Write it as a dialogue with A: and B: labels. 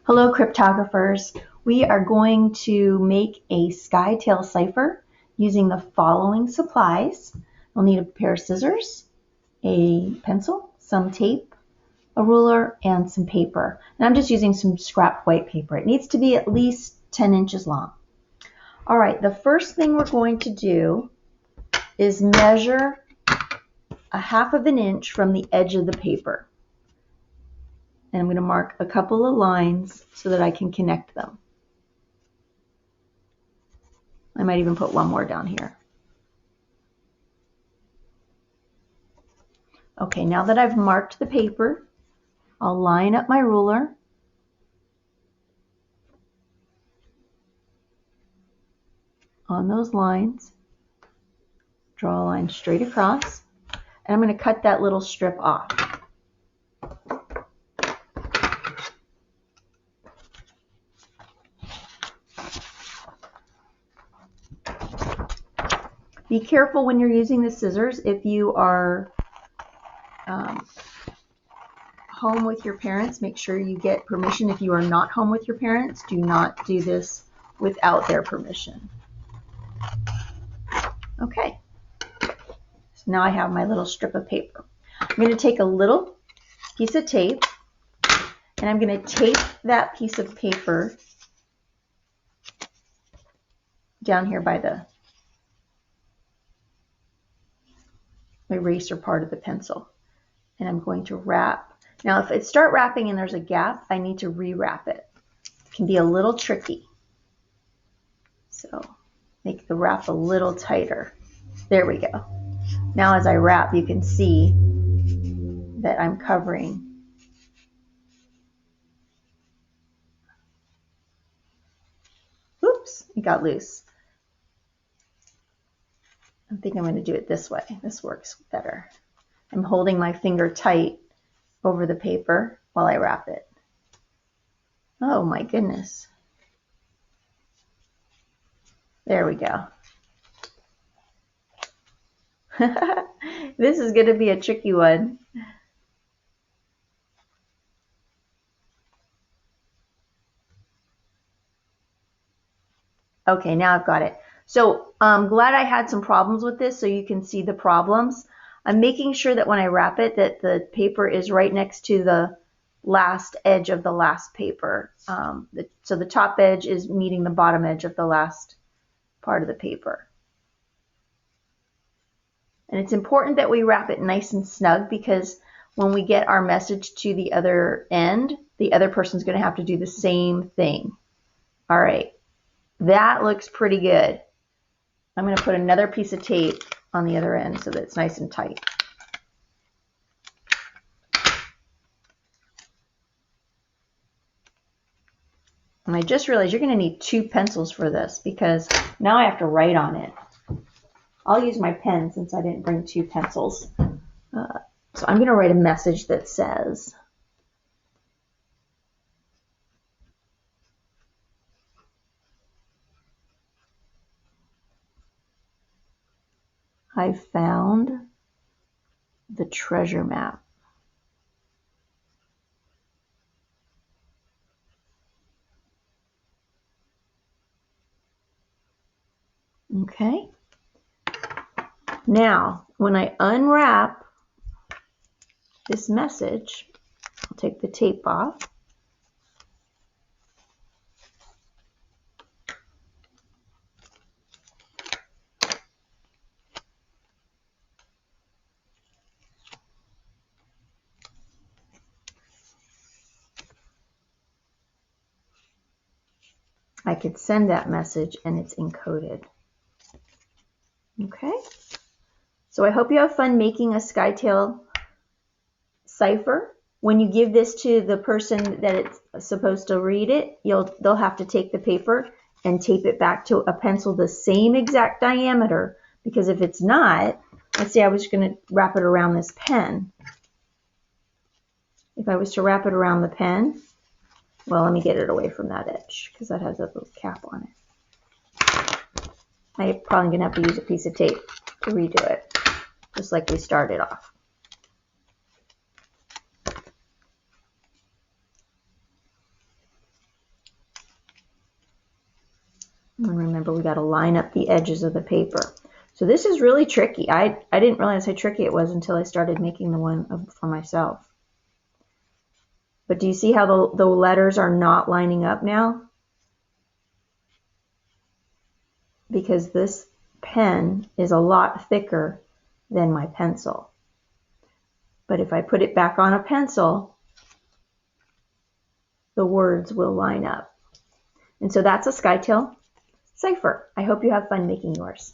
A: Hello cryptographers, we are going to make a Skytale Cipher using the following supplies. We'll need a pair of scissors, a pencil, some tape, a ruler, and some paper. And I'm just using some scrap white paper. It needs to be at least 10 inches long. All right, the first thing we're going to do is measure a 1/2 inch from the edge of the paper. And I'm going to mark a couple of lines so that I can connect them. I might even put one more down here. Okay, now that I've marked the paper, I'll line up my ruler. On those lines, draw a line straight across, and I'm going to cut that little strip off. Be careful when you're using the scissors. If you are home with your parents, make sure you get permission. If you are not home with your parents, do not do this without their permission. Okay, so now I have my little strip of paper. I'm going to take a little piece of tape and I'm going to tape that piece of paper down here by the eraser part of the pencil. And I'm going to wrap. Now if it start wrapping and there's a gap, I need to re-wrap it. It can be a little tricky. So make the wrap a little tighter. There we go. Now as I wrap, you can see that I'm covering. Oops, it got loose. I think I'm going to do it this way. This works better. I'm holding my finger tight over the paper while I wrap it. Oh my goodness. There we go. This is going to be a tricky one. Okay, now I've got it. So I'm glad I had some problems with this so you can see the problems. I'm making sure that when I wrap it that the paper is right next to the last edge of the last paper. So the top edge is meeting the bottom edge of the last part of the paper. And it's important that we wrap it nice and snug because when we get our message to the other end, the other person's going to have to do the same thing. All right, that looks pretty good. I'm going to put another piece of tape on the other end so that it's nice and tight. And I just realized you're going to need 2 pencils for this because now I have to write on it. I'll use my pen since I didn't bring 2 pencils. So I'm going to write a message that says, I found the treasure map. Okay. Now, when I unwrap this message, I'll take the tape off. I could send that message and it's encoded. Okay, so I hope you have fun making a Skytale cipher. When you give this to the person that it's supposed to read it, they'll have to take the paper and tape it back to a pencil the same exact diameter, because if it's not, let's say I was going to wrap it around this pen. If I was to wrap it around the pen, well, let me get it away from that edge because that has a little cap on it. I'm probably going to have to use a piece of tape to redo it, just like we started off. Remember, we got to line up the edges of the paper. So this is really tricky. I didn't realize how tricky it was until I started making the one for myself. But do you see how the letters are not lining up now? Because this pen is a lot thicker than my pencil. But if I put it back on a pencil, the words will line up. And so that's a Skytale Cipher. I hope you have fun making yours.